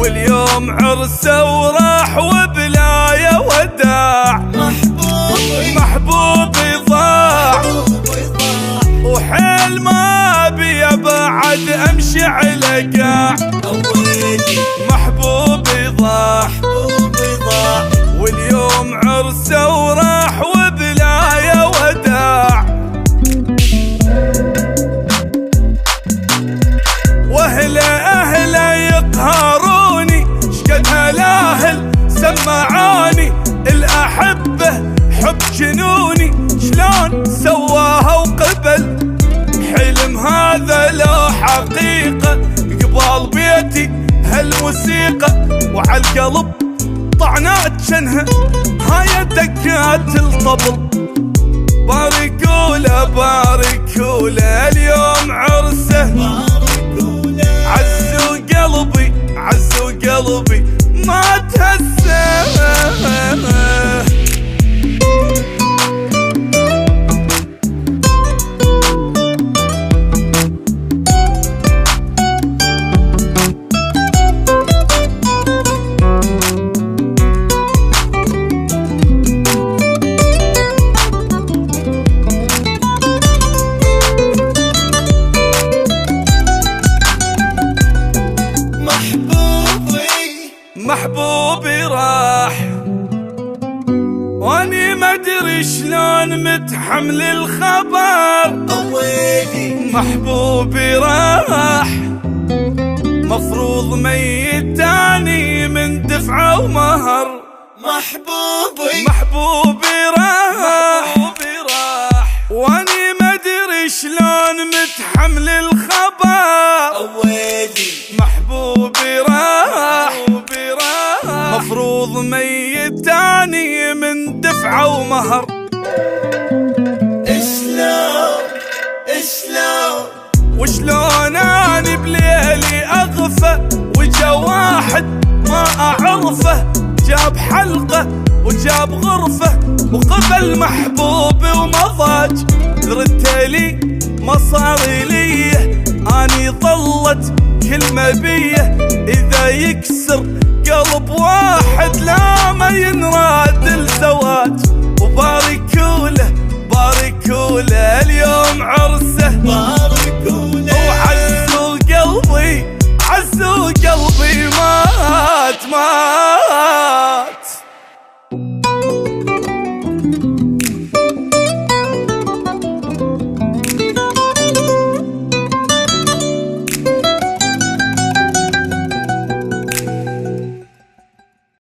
واليوم عرسه وراح وبلايا وداع. محبوبي ضاع وحيل ما بي بعد امشي على قاع. محبوبي ضاع واليوم عرسه وراح وبلايا وداع. واهله يقهروني شقد هالاهل سمعوني. الاحبه حب جنوني شلون سواها وقبل. حلم هذا لو حقيقه قبال بيتي هالموسيقى. وعالقلب طعنات شنها هاي دقات الطبل. باركوله باركوله اليوم عرسه. عزوا قلبي عزوا قلبي ما تهزه. محبوبي راح واني ما ادري شلون متحمل الخبر. محبوبي راح مفروض ميت تاني من دفعه ومهر. محبوبي راح واني ما ادري شلون متحمل الخبر. محبوبي راح مفروض ميت تاني من دفعه ومهر. شلون وشلون اني بليلي اغفى وجا واحد ما اعرفه. جاب حلقه وجاب غرفه وقبل محبوبي ومضاج. ردتلي ما صار لي اني ظلت كلمه بيه. اذا يكسر قلب واحد لا ما ينراد الزواج.